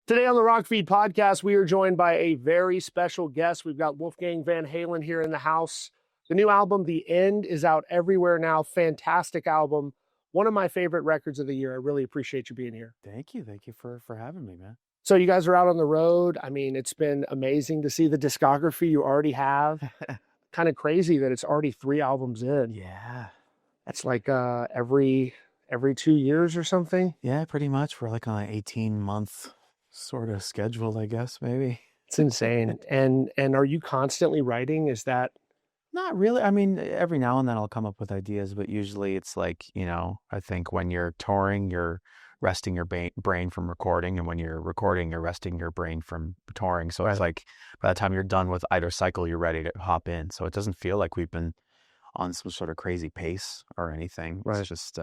Today on the Rockfeed podcast, we are joined by a very special guest. We've got Wolfgang Van Halen here in the house. The new album, The End, is out everywhere now. Fantastic album. One of my favorite records of the year. I really appreciate you being here. Thank you. Thank you for having me, man. So you guys are out on the road. I mean, it's been amazing to see the discography you already have. Kind of crazy that it's already 3 albums in. Yeah. That's like every 2 years or something. Yeah, pretty much. We're like on an 18-month sort of schedule, I guess, maybe. It's insane. And are you constantly writing? Is that... Not really. I mean, every now and then I'll come up with ideas, but usually it's like, I think when you're touring, you're resting your brain from recording, and when you're recording, you're resting your brain from touring. So it's like by the time you're done with either cycle, you're ready to hop in. So it doesn't feel like we've been on some sort of crazy pace or anything. Right. It's just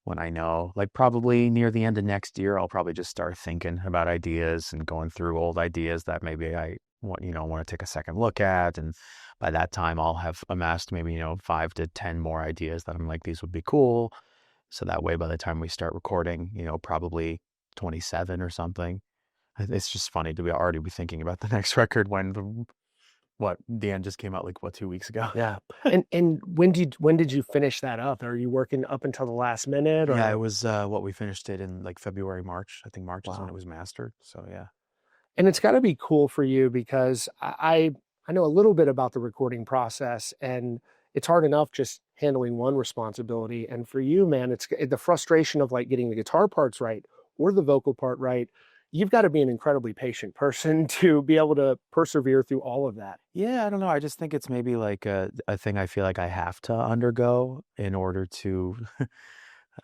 when I know, like probably near the end of next year, I'll probably just start thinking about ideas and going through old ideas that maybe I want to take a second look at. And by that time, I'll have amassed maybe, 5 to 10 more ideas that I'm like, these would be cool. So that way, by the time we start recording, probably 27 or something. It's just funny to already be thinking about the next record when The End just came out 2 weeks ago. Yeah. And when did you finish that up? Are you working up until the last minute? Or... Yeah, it was we finished it in February, March. I think March is when it was mastered. So yeah. And it's got to be cool for you because I know a little bit about the recording process, and it's hard enough just handling one responsibility. And for you, man, it's the frustration of like getting the guitar parts right or the vocal part right. You've got to be an incredibly patient person to be able to persevere through all of that. Yeah, I don't know. I just think it's maybe like a thing I feel like I have to undergo in order to,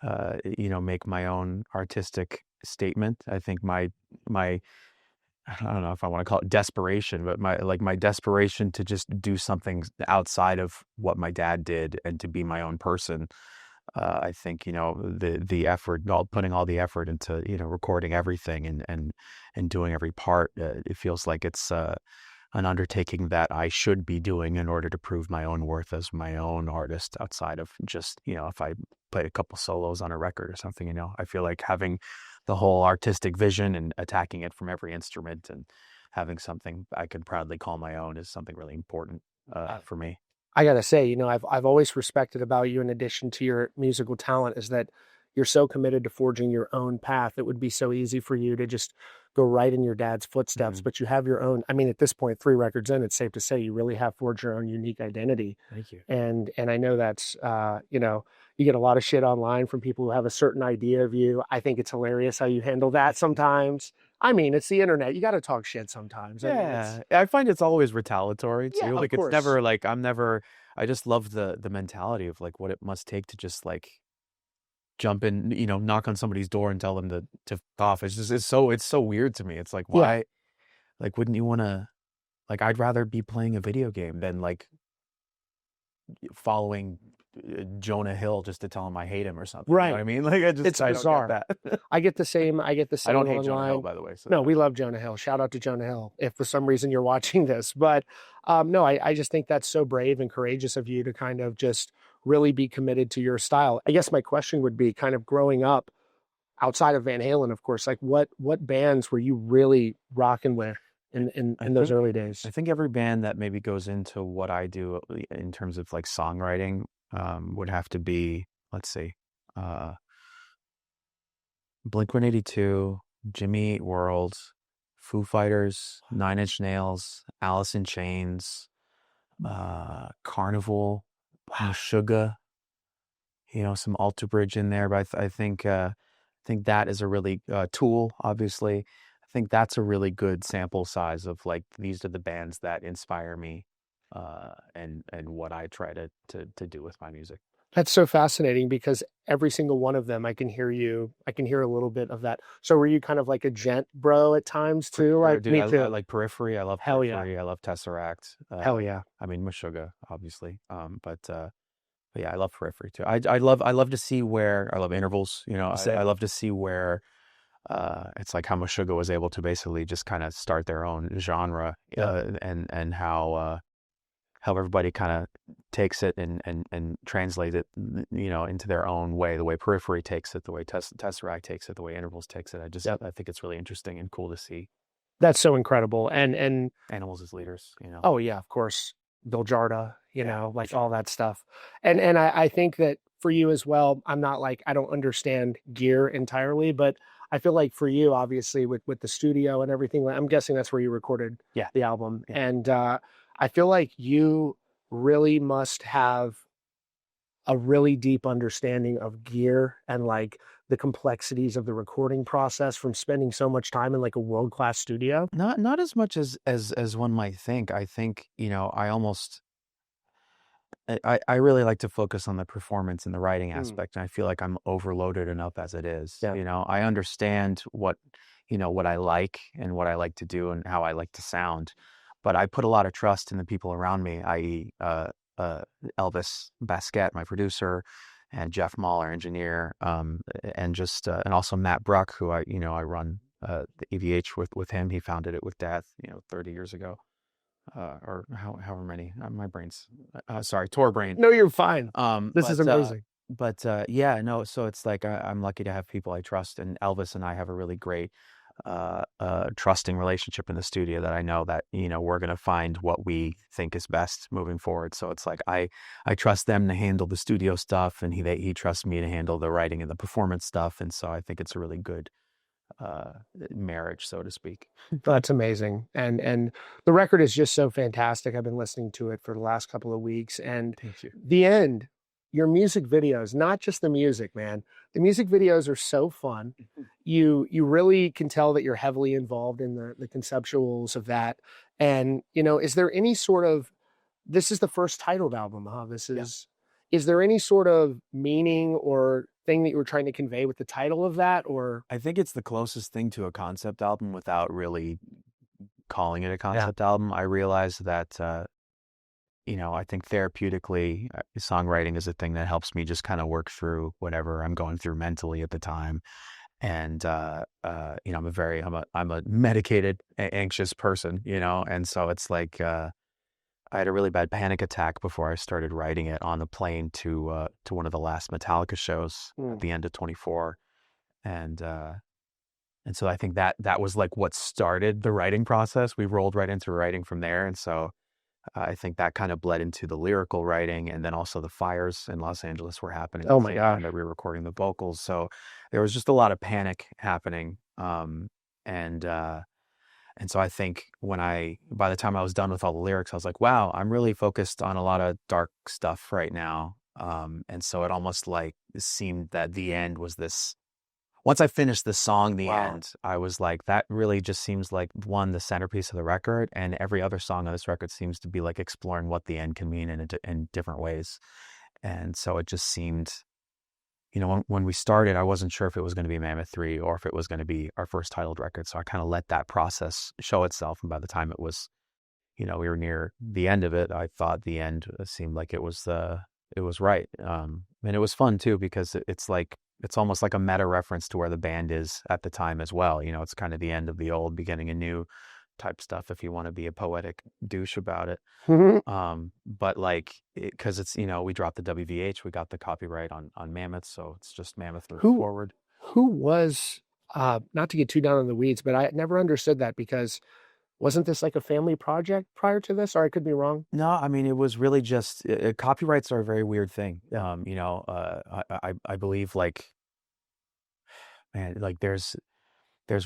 make my own artistic statement. I think my I don't know if I want to call it desperation, but my desperation to just do something outside of what my dad did and to be my own person. I think, the effort, putting all the effort into, recording everything and doing every part, it feels like it's an undertaking that I should be doing in order to prove my own worth as my own artist outside of just, if I play a couple solos on a record or something, I feel like having the whole artistic vision and attacking it from every instrument and having something I can proudly call my own is something really important for me. I gotta say, I've always respected about you, in addition to your musical talent, is that you're so committed to forging your own path. It would be so easy for you to just go right in your dad's footsteps, but you have your own. I mean, at this point, 3 records in, it's safe to say you really have forged your own unique identity. Thank you. And I know that's, you get a lot of shit online from people who have a certain idea of you. I think it's hilarious how you handle that sometimes. I mean, it's the internet. You got to talk shit sometimes. Yeah, I find it's always retaliatory too. Yeah, of Like it's course. never like I just love the mentality of like what it must take to just like jump in, knock on somebody's door and tell them to f off. It's so weird to me. It's like, Yeah. why, like, wouldn't you want to, like, I'd rather be playing a video game than like following Jonah Hill just to tell him I hate him or something. Right. You know what I mean? Like It's I bizarre. don't get that. I get the same. I don't hate online. Jonah Hill, by the way. So No, we love Jonah Hill. Shout out to Jonah Hill if for some reason you're watching this. But no, I just think that's so brave and courageous of you to kind of just really be committed to your style. I guess my question would be, kind of growing up outside of Van Halen, of course, like what bands were you really rocking with in those early days? I think every band that maybe goes into what I do in terms of like songwriting would have to be, let's see, Blink-182, Jimmy Eat World, Foo Fighters, Nine Inch Nails, Alice in Chains, Carnival, Meshuggah, some Alter Bridge in there. But I think that is a really Tool, obviously. I think that's a really good sample size of like these are the bands that inspire me and what I try to do with my music. That's so fascinating because every single one of them, I can hear a little bit of that. So were you kind of like a Djent bro at times too? Like Dude, me I too. like Periphery. I love Hell yeah. Periphery. I love Tesseract. Hell yeah. I mean, Meshuggah, obviously. But yeah, I love Periphery too. I love to see where I love Intervals. I love to see where it's like how Meshuggah was able to basically just kind of start their own genre, and how how everybody kind of takes it and translates it, into their own way, the way Periphery takes it, the way Tesseract takes it, the way Intervals takes it. Yep. I think it's really interesting and cool to see That's so incredible. And animals as leaders. oh yeah, of course, Bill Jarda, Yeah. like all that stuff. And I think that for you as well, I'm not like I don't understand gear entirely, but I feel like for you, obviously, with the studio and everything, I'm guessing that's where you recorded Yeah. the album. Yeah. And I feel like you really must have a really deep understanding of gear and like the complexities of the recording process from spending so much time in like a world-class studio. Not as much as one might think. I think, I really like to focus on the performance and the writing Mm, aspect, and I feel like I'm overloaded enough as it is. yeah. I understand what I like and what I like to do and how I like to sound, but I put a lot of trust in the people around me, i.e., uh, Elvis Basquette, my producer, and Jeff Mall, our engineer, and also Matt Bruck, who I run the EVH with him. He founded it with Dad, 30 years ago, or however many. My brain's sorry, tour brain. No, you're fine. Um, This is but uh, amazing. yeah, no. So it's like I'm lucky to have people I trust, and Elvis and I have a really great trusting relationship in the studio that I know that we're gonna find what we think is best moving forward. So it's like I trust them to handle the studio stuff, and he trusts me to handle the writing and the performance stuff, and so I think it's a really good uh marriage, so to speak. That's amazing. And the record is just so fantastic. I've been listening to it for the last couple of weeks. And Thank you. the end, your music videos, not just the music, man. The music videos are so fun. You really can tell that you're heavily involved in the conceptuals of that. And, is there any sort of this is the first titled album, huh? Yeah. Is there any sort of meaning or thing that you were trying to convey with the title of that? Or I think it's the closest thing to a concept album without really calling it a yeah. concept album. I realize that I think therapeutically, songwriting is a thing that helps me just kind of work through whatever I'm going through mentally at the time. And I'm a medicated, anxious person, and so it's like I had a really bad panic attack before I started writing it on the plane to one of the last Metallica shows at Mm. the end of 24, and uh, and so I think that was like what started the writing process. We rolled right into writing from there, and so I think that kind of bled into the lyrical writing, and then also the fires in Los Angeles were happening at Oh the my same time gosh. that we were recording the vocals. So there was just a lot of panic happening. And so I think by the time I was done with all the lyrics, I was like, wow, I'm really focused on a lot of dark stuff right now. And so it almost like seemed that the end was this. Once I finished the song, The Wow. End, I was like, that really just seems like one, the centerpiece of the record, and every other song on this record seems to be like exploring what the end can mean in different ways. And so it just seemed, when we started, I wasn't sure if it was going to be Mammoth 3 or if it was going to be our first titled record. So I kind of let that process show itself. And by the time we were near the end of it, I thought the end seemed like it was right. And it was fun too, because it's almost like a meta reference to where the band is at the time as well. It's kind of the end of the old, beginning a new type stuff, if you want to be a poetic douche about it. But like, because we dropped the WVH, we got the copyright on Mammoth, so it's just Mammoth moving who forward. who was not to get too down in the weeds, but I never understood that because wasn't this like a family project prior to this? Or I could be wrong. No, I mean, it was really just copyrights are a very weird thing. Yeah. I believe like, man, like there's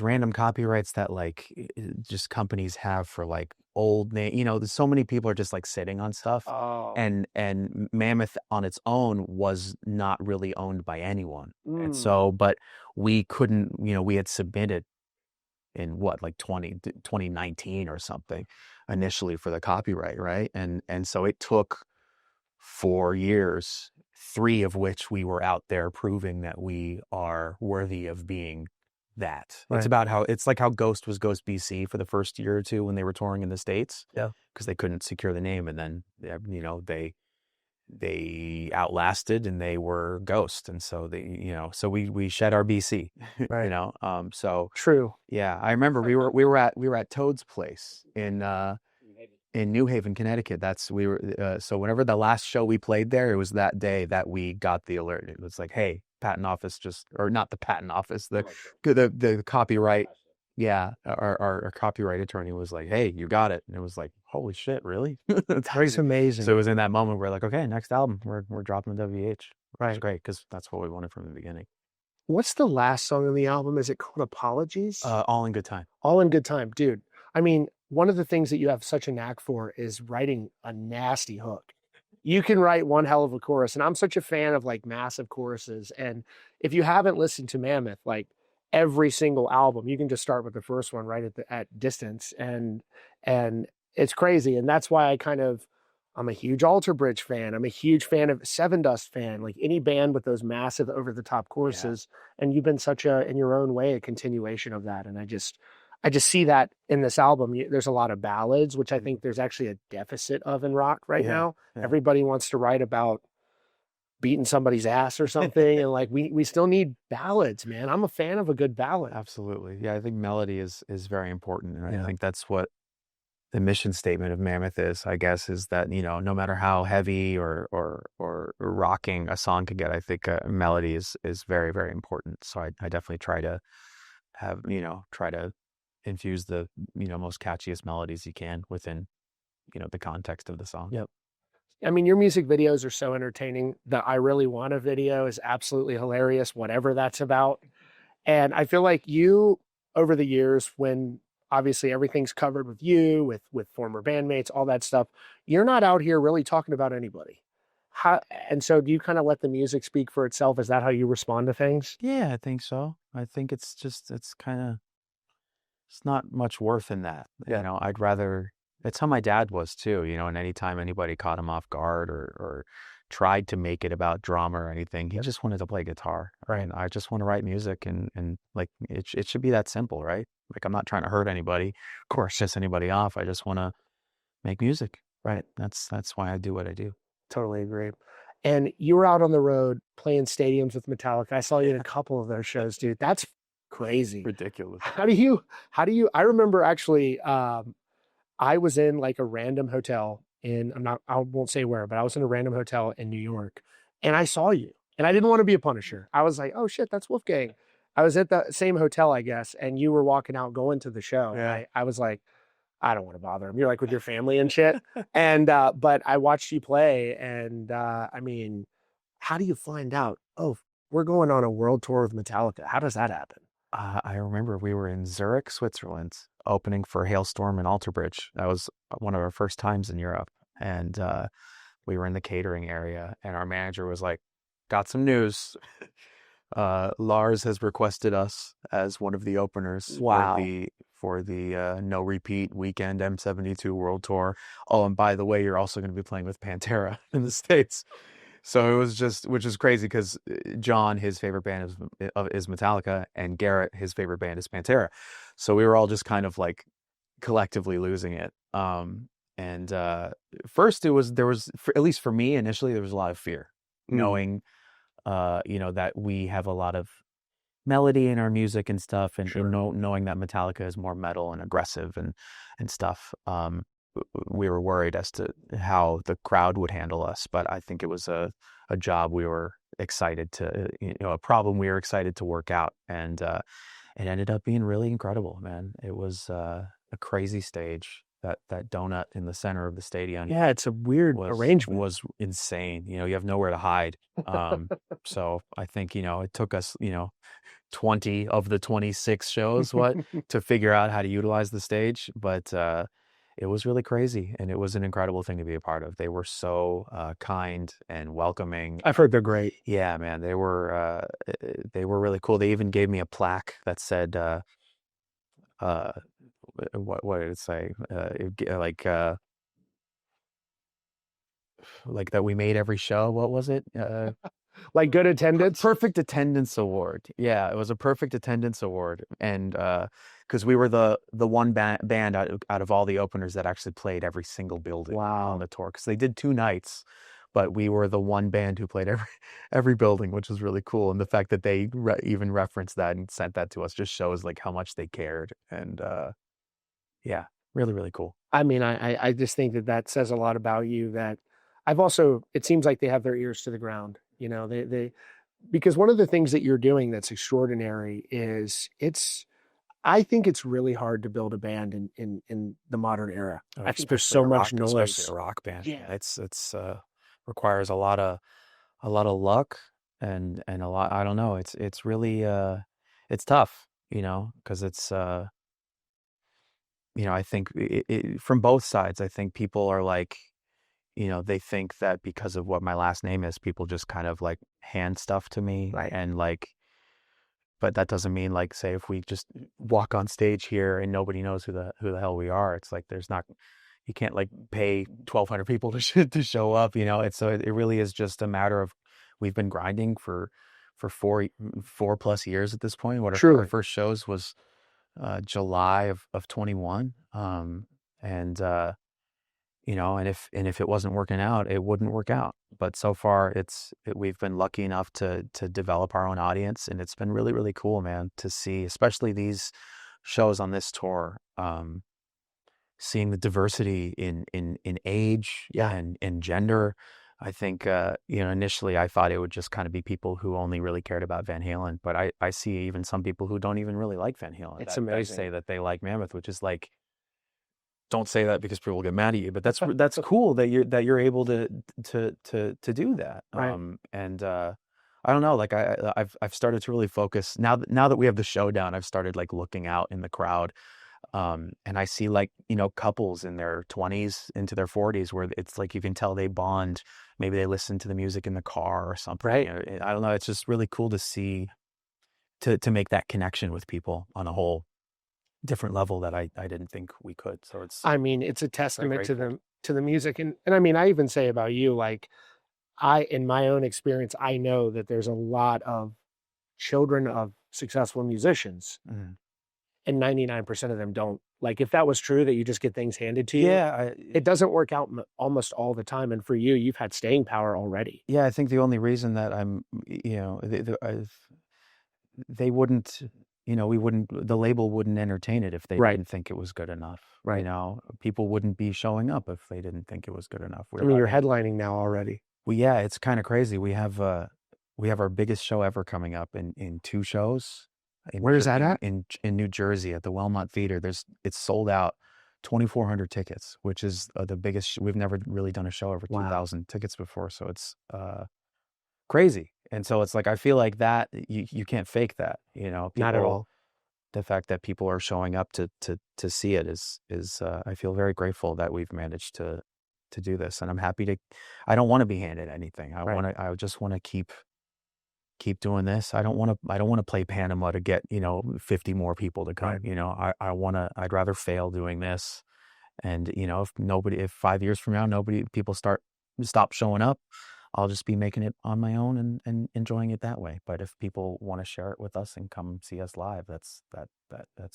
random copyrights that like just companies have for like old name. There's so many people are just like sitting on stuff, Oh. and Mammoth on its own was not really owned by anyone, and Mm. so but we couldn't. We had submitted in what, like 2019 or something initially for the copyright, right? And so it took 4 years, three of which we were out there proving that we are worthy of being that. Right. It's like how Ghost was Ghost BC for the first year or two when they were touring in the States, Yeah. because they couldn't secure the name, and then they outlasted and they were Ghost, and so so we shed our BC. Right. So True. yeah, I remember we were at Toad's place in in New Haven, Connecticut. That's we were so whenever the last show we played there, it was that day that we got the alert. It was like, hey, patent office just or not the patent office, the copyright. Yeah, our copyright attorney was like, "Hey, you got it," and it was like, "Holy shit, really? That's That's crazy." So amazing. it was in that moment where like, okay, next album, we're dropping the WH. It's Right. great because that's what we wanted from the beginning. What's the last song on the album? Is it called Apologies? All in good time. All in good time, dude. I mean, one of the things that you have such a knack for is writing a nasty hook. You can write one hell of a chorus, and I'm such a fan of like massive choruses. And if you haven't listened to Mammoth, like every single album, you can just start with the first one right at distance, and it's crazy. And that's why I'm a huge Alter Bridge fan. I'm a huge fan of Seven Dust fan. Like any band with those massive over the top choruses, and you've been such a in your own way a continuation of that. And I just see that in this album. There's a lot of ballads, which I think there's actually a deficit of in rock right Yeah, now. yeah. Everybody wants to write about beating somebody's ass or something, and like we still need ballads, man. I'm a fan of a good ballad. Absolutely. Yeah, I think melody is very important, and I Yeah. think that's what the mission statement of Mammoth is, I guess, is that, no matter how heavy or rocking a song could get, I think melody is very, very important. So I definitely try to try to infuse the, most catchiest melodies you can within, the context of the song. Yep. I mean, your music videos are so entertaining. The I Really Want a video is absolutely hilarious, whatever that's about. And I feel like you, over the years, when obviously everything's covered with you, with former bandmates, all that stuff, you're not out here really talking about anybody. How, and so do you kind of let the music speak for itself? Is that how you respond to things? Yeah, I think so. I think it's kind of it's not much worth in that. Yeah. I'd rather it's how my dad was too, and anytime anybody caught him off guard or tried to make it about drama or anything, he Yep. just wanted to play guitar. Right. And I just want to write music and like it should be that simple, right? Like I'm not trying to hurt anybody, of course, just anybody off. I just want to make music. Right. That's why I do what I do. Totally agree. And you were out on the road playing stadiums with Metallica. I saw you in a Yeah. couple of those shows, dude. That's crazy. Ridiculous. I remember actually, I was in like a random hotel I won't say where, but I was in a random hotel in New York and I saw you and I didn't want to be a Punisher. I was like, oh shit, that's Wolfgang. I was at the same hotel, I guess, and you were walking out going to the show. And Yeah. I was like, I don't want to bother him. You're like with your family and shit. And, but I watched you play and, I mean, how do you find out? Oh, we're going on a world tour with Metallica. How does that happen? I remember we were in Zurich, Switzerland, opening for Hailstorm and Alter Bridge. That was one of our first times in Europe. And we were in the catering area, and our manager was like, got some news. Lars has requested us as one of the openers Wow. for the no repeat weekend M72 World Tour. Oh, and by the way, you're also going to be playing with Pantera in the States. So it was just, which is crazy because John, his favorite band is Metallica, and Garrett, his favorite band is Pantera. So we were all just kind of like collectively losing it. And first there was, at least for me initially, there was a lot of fear, knowing, that we have a lot of melody in our music and stuff, and, Sure. knowing that Metallica is more metal and aggressive and stuff. We were worried as to how the crowd would handle us, but I think it was a job we were excited to, a problem we were excited to work out, and it ended up being really incredible, man. It was a crazy stage. That donut in the center of the stadium Yeah, it's a weird arrangement. was insane. You have nowhere to hide. So I think, it took us, 20 of the 26 shows to figure out how to utilize the stage, but it was really crazy, and it was an incredible thing to be a part of. They were so kind and welcoming. I've heard they're great. Yeah, man, they were really cool. They even gave me a plaque that said what did it say? Like that we made every show. What was it? Like good attendance. Perfect attendance award. Yeah, it was a perfect attendance award, and because we were the one band out of all the openers that actually played every single building on the tour, because they did 2 nights, but we were the one band who played every building, which was really cool. And the fact that they even referenced that and sent that to us just shows like how much they cared. And yeah, Really, really cool. I mean, I just think that that says a lot about you. That I've also, it seems like they have their ears to the ground. You know, because one of the things that you're doing that's extraordinary is I think it's really hard to build a band in the modern era. Oh, I think there's so much especially noise. a rock band. Yeah, It's requires a lot of luck and a lot. I don't know. It's really it's tough, you know, because it's you know, I think from both sides. I think people are like, you know, they think that because of what my last name is, people just kind of like hand stuff to me right. and like, but that doesn't mean like, say, if we just walk on stage here and nobody knows who the hell we are, it's like there's not, you can't like pay 1,200 people to show up, you know. It's so it really is just a matter of we've been grinding for 4+ years at this point. What our Truly. first shows was July of 21, and you know, and if it wasn't working out, it wouldn't work out. But so far, we've been lucky enough to develop our own audience, and it's been really, really cool, man, to see, especially these shows on this tour, seeing the diversity in age Yeah, and gender. I think, you know, initially I thought it would just kind of be people who only really cared about Van Halen, but I see even some people who don't even really like Van Halen it's that amazing. say that they like Mammoth, which is like, don't say that because people will get mad at you, but that's cool that you're able to do that. Right. And I don't know, like I've started to really focus now that we have the show down. I've started like looking out in the crowd, and I see like, you know, couples in their 20s into their 40s where it's like you can tell they bond. Maybe they listen to the music in the car or something. Right. You know, I don't know. It's just really cool to see to make that connection with people on a whole different level that I didn't think we could. So it's I mean, it's a very testament grateful. to the music. And I mean, I even say about you, like in my own experience, I know that there's a lot of children of successful musicians, Mhm. and 99% of them don't. Like, if that was true that you just get things handed to you, Yeah, it doesn't work out almost all the time. And for you, you've had staying power already. yeah, I think the only reason that you know, they wouldn't, you know, the label wouldn't entertain it if they Right. didn't think it was good enough. You Right. know, people wouldn't be showing up if they didn't think it was good enough. I mean, you're headlining now already. Yeah, it's kind of crazy. We have our biggest show ever coming up in two shows Where's that at? In New Jersey at the Wellmont Theater. It's sold out, 2,400 tickets, which is the biggest. We've never really done a show over Wow. 2,000 tickets before, so it's crazy. And so it's like I feel like that you can't fake that. You know, Not at people. all. The fact that people are showing up to see it is I feel very grateful that we've managed to do this, and I'm happy to. I don't want to be handed anything. Right. I just want to keep doing this. I don't want to play Panama to get, you know, 50 more people to come. Right. You know, I'd rather fail doing this. And, you know, if 5 years from now people stop showing up, I'll just be making it on my own and enjoying it that way. But if people want to share it with us and come see us live, that's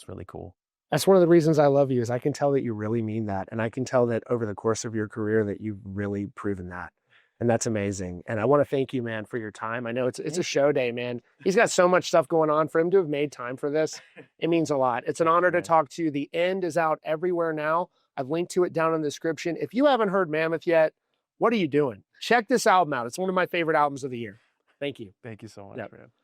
really cool. That's one of the reasons I love you is I can tell that you really mean that. And I can tell that over the course of your career that you've really proven that. And that's amazing. And I want to thank you, man, for your time. I know it's a show day, man. He's got so much stuff going on. For him to have made time for this, it means a lot. It's an honor to talk to you. The End is out everywhere now. I've linked to it down in the description. If you haven't heard Mammoth yet, what are you doing? Check this album out. It's one of my favorite albums of the year. Thank you. Thank you so much, Yep. man.